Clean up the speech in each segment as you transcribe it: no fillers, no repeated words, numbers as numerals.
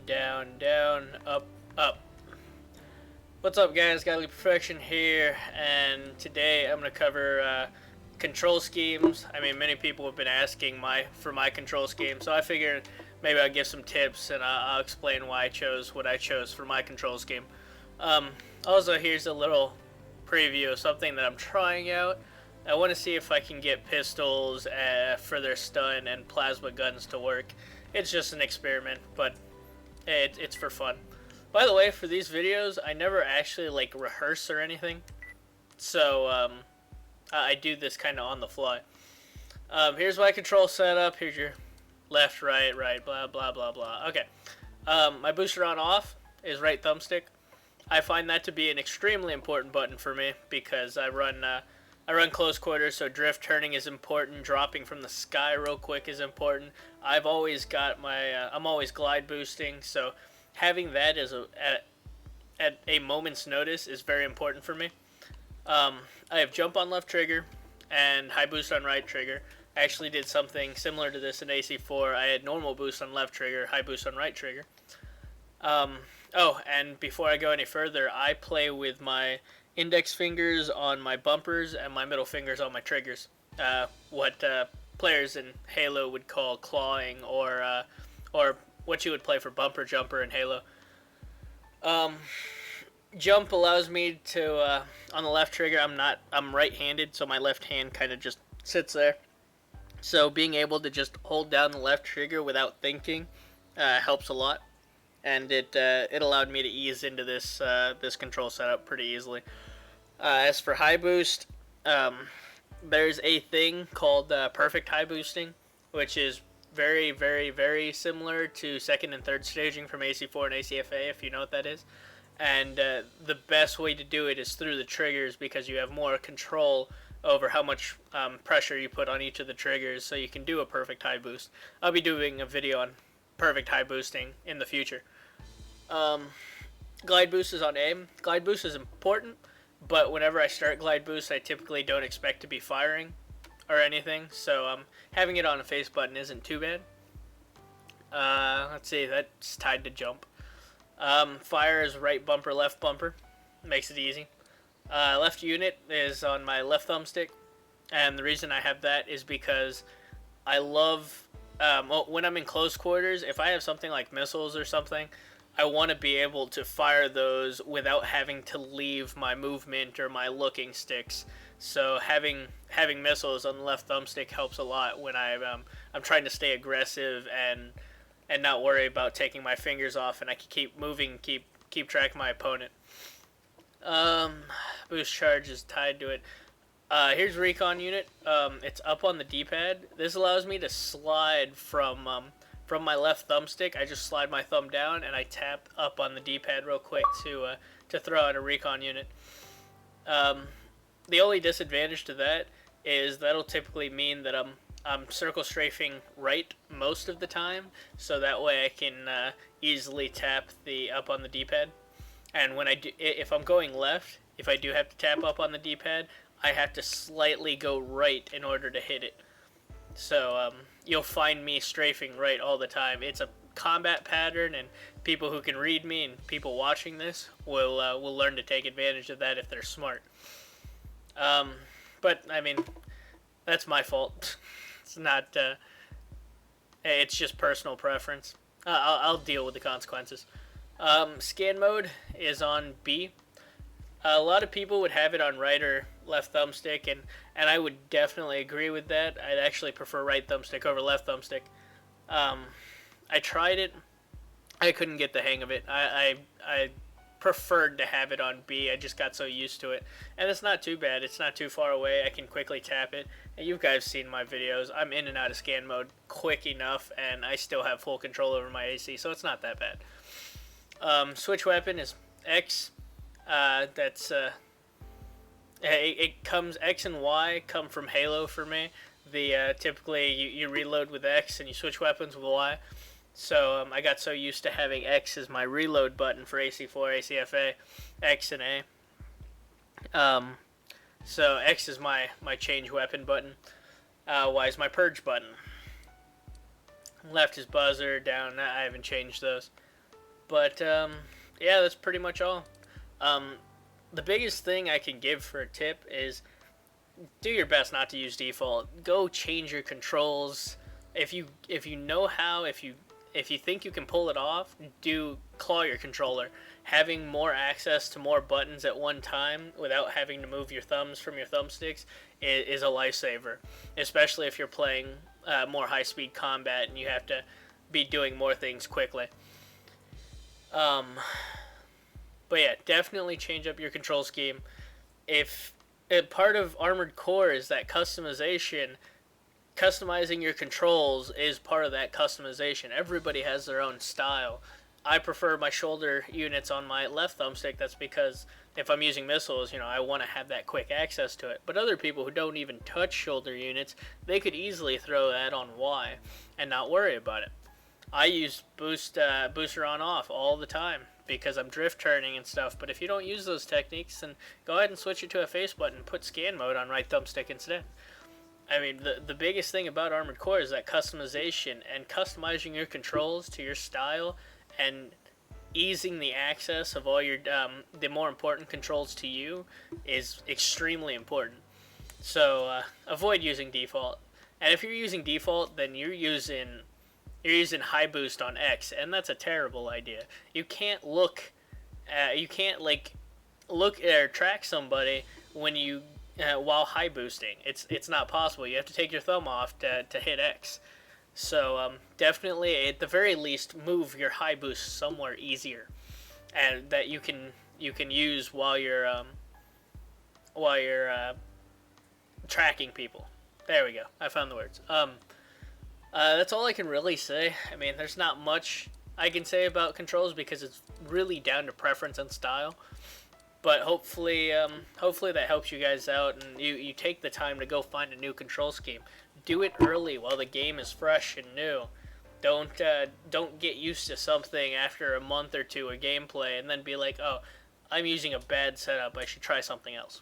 down, down, up, up. What's up, guys? Godly Perfection here, and today I'm going to cover control schemes. I mean, many people have been asking for my control scheme, so I figured maybe I'll give some tips and I'll explain why I chose what I chose for my control scheme. Also, here's a little preview of something that I'm trying out. I want to see if I can get pistols for their stun and plasma guns to work. It's just an experiment, but it's for fun. By the way, for these videos, I never actually rehearse or anything, so I do this kind of on the fly. Here's my control setup. Here's your left, right, blah blah blah blah. Okay, my booster on off is right thumbstick. I find that to be an extremely important button for me because I run close quarters, so drift turning is important. Dropping from the sky real quick is important. I've always got my I'm always glide boosting, so having that as at a moment's notice is very important for me. I have jump on left trigger and high boost on right trigger. I actually did something similar to this in AC4. I had normal boost on left trigger, high boost on right trigger. Oh, and before I go any further, I play with my index fingers on my bumpers and my middle fingers on my triggers. What players in Halo would call clawing, or what you would play for bumper jumper in Halo. Jump allows me to on the left trigger. I'm right-handed, so my left hand kind of just sits there. So being able to just hold down the left trigger without thinking helps a lot. And it allowed me to ease into this control setup pretty easily. As for high boost, there's a thing called perfect high boosting, which is very, very, very similar to second and third staging from AC4 and ACFA, if you know what that is. And the best way to do it is through the triggers, because you have more control over how much pressure you put on each of the triggers, so you can do a perfect high boost. I'll be doing a video on perfect high boosting in the future. Glide boost is on aim. Glide boost is important, but whenever I start glide boost, I typically don't expect to be firing or anything, so having it on a face button isn't too bad. Let's see, that's tied to jump. Fire is right bumper, left bumper. Makes it easy. Left unit is on my left thumbstick, and the reason I have that is because I love when I'm in close quarters, if I have something like missiles or something, I want to be able to fire those without having to leave my movement or my looking sticks. So having missiles on the left thumbstick helps a lot when I'm trying to stay aggressive and not worry about taking my fingers off, and I can keep moving, keep track of my opponent. Boost charge is tied to it. Here's recon unit. It's up on the D-pad. This allows me to slide from my left thumbstick. I just slide my thumb down and I tap up on the D-pad real quick to throw out a recon unit. The only disadvantage to that is that'll typically mean that I'm circle strafing right most of the time, so that way I can easily tap the up on the D-pad. And when if I'm going left, if I do have to tap up on the D-pad, I have to slightly go right in order to hit it. So you'll find me strafing right all the time. It's a combat pattern, and people who can read me and people watching this will learn to take advantage of that if they're smart. But I mean, that's my fault. It's not. It's just personal preference. I'll deal with the consequences. Scan mode is on B. A lot of people would have it on right or left thumbstick, and I would definitely agree with that. I'd actually prefer right thumbstick over left thumbstick. I tried it. I couldn't get the hang of it. I preferred to have it on B. I just got so used to it. And it's not too bad. It's not too far away. I can quickly tap it. And you guys seen my videos. I'm in and out of scan mode quick enough, and I still have full control over my AC, so it's not that bad. Switch weapon is X. It comes X and Y come from Halo for me. Typically you reload with X and you switch weapons with Y. So I got so used to having X as my reload button for AC4, ACFA, X and A. So X is my change weapon button. Y is my purge button. Left is buzzer, down, I haven't changed those. But yeah, that's pretty much all. Um, the biggest thing I can give for a tip is do your best not to use default. Go change your controls. If you know how, if you think you can pull it off, do claw your controller. Having more access to more buttons at one time without having to move your thumbs from your thumbsticks is a lifesaver, especially if you're playing more high-speed combat and you have to be doing more things quickly. Um, but yeah, definitely change up your control scheme. If part of Armored Core is that customization, customizing your controls is part of that customization. Everybody has their own style. I prefer my shoulder units on my left thumbstick. That's because if I'm using missiles, I want to have that quick access to it. But other people who don't even touch shoulder units, they could easily throw that on Y and not worry about it. I use booster on off all the time because I'm drift turning and stuff. But if you don't use those techniques, then go ahead and switch it to a face button and put scan mode on right thumbstick instead. I mean, the biggest thing about Armored Core is that customization and customizing your controls to your style and easing the access of all your the more important controls to you is extremely important. So avoid using default. And if you're using default, then you're using high boost on X, and that's a terrible idea. You can't look or track somebody when you while high boosting. It's not possible. You have to take your thumb off to hit X. So definitely, at the very least, move your high boost somewhere easier, and that you can use while you're tracking people. There we go. I found the words. That's all I can really say. I mean, there's not much I can say about controls because it's really down to preference and style. But hopefully that helps you guys out, and you take the time to go find a new control scheme. Do it early while the game is fresh and new. Don't get used to something after a month or two of gameplay and then be like, oh, I'm using a bad setup. I should try something else.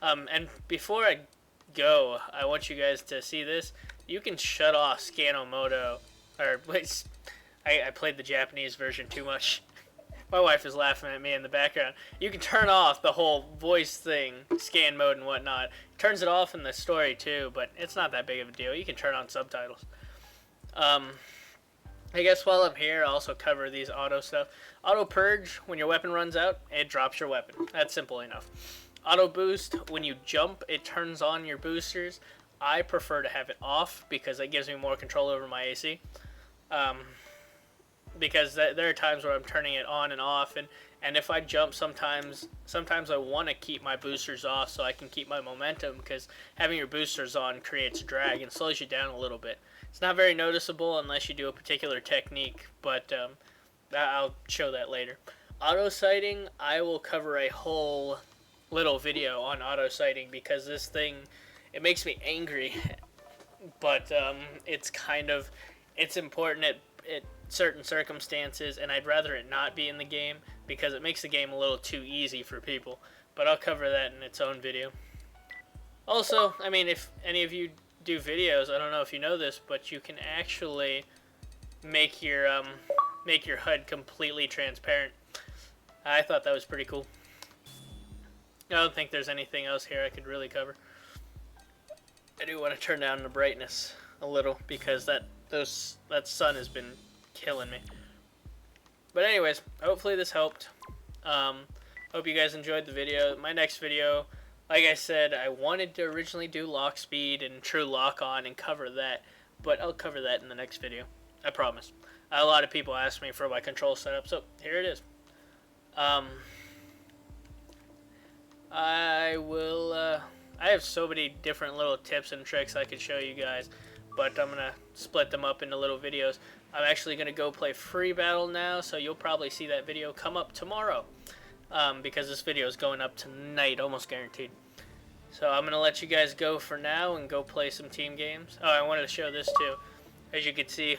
And before I go, I want you guys to see this. You can shut off Scanomoto, or wait, I played the Japanese version too much. My wife is laughing at me in the background. You can turn off the whole voice thing, scan mode and whatnot. Turns it off in the story too, but it's not that big of a deal. You can turn on subtitles. I guess while I'm here, I'll also cover these auto stuff. Auto purge, when your weapon runs out, it drops your weapon. That's simple enough. Auto boost, when you jump, it turns on your boosters. I prefer to have it off because it gives me more control over my AC. Because there are times where I'm turning it on and off, and if I jump, sometimes I want to keep my boosters off so I can keep my momentum, because having your boosters on creates drag and slows you down a little bit. It's not very noticeable unless you do a particular technique, but I'll show that later. Auto sighting, I will cover a whole little video on auto sighting because this thing, it makes me angry, but it's important at certain circumstances, and I'd rather it not be in the game because it makes the game a little too easy for people. But I'll cover that in its own video. Also, I mean, if any of you do videos, I don't know if you know this, but you can actually make your HUD completely transparent. I thought that was pretty cool. I don't think there's anything else here I could really cover. I do want to turn down the brightness a little because that sun has been killing me. But anyways, hopefully this helped. Hope you guys enjoyed the video. My next video, like I said, I wanted to originally do lock speed and true lock on and cover that, but I'll cover that in the next video. I promise. A lot of people ask me for my control setup, so here it is. I have so many different little tips and tricks I could show you guys, but I'm going to split them up into little videos. I'm actually going to go play free battle now, so you'll probably see that video come up tomorrow, because this video is going up tonight, almost guaranteed. So I'm going to let you guys go for now and go play some team games. Oh, I wanted to show this too. As you can see,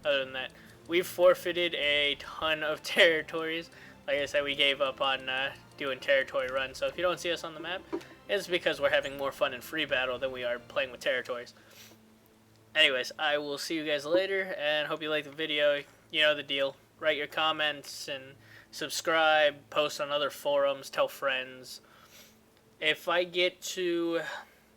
other than that, we've forfeited a ton of territories. Like I said, we gave up on doing territory runs, so if you don't see us on the map, it's because we're having more fun in free battle than we are playing with territories. Anyways, I will see you guys later, and hope you like the video. You know the deal. write your comments and subscribe, post on other forums, tell friends. If I get to,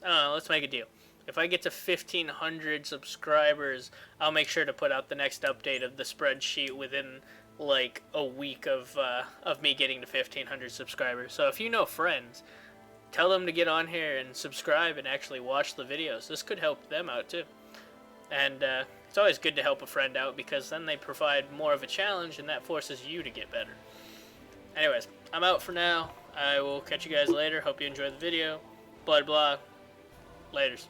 I don't know, let's make a deal. If I get to 1,500 subscribers, I'll make sure to put out the next update of the spreadsheet within like a week of me getting to 1,500 subscribers. So if you know friends, tell them to get on here and subscribe and actually watch the videos. This could help them out too. And it's always good to help a friend out because then they provide more of a challenge and that forces you to get better. Anyways, I'm out for now. I will catch you guys later. Hope you enjoyed the video. Blah blah. Laters.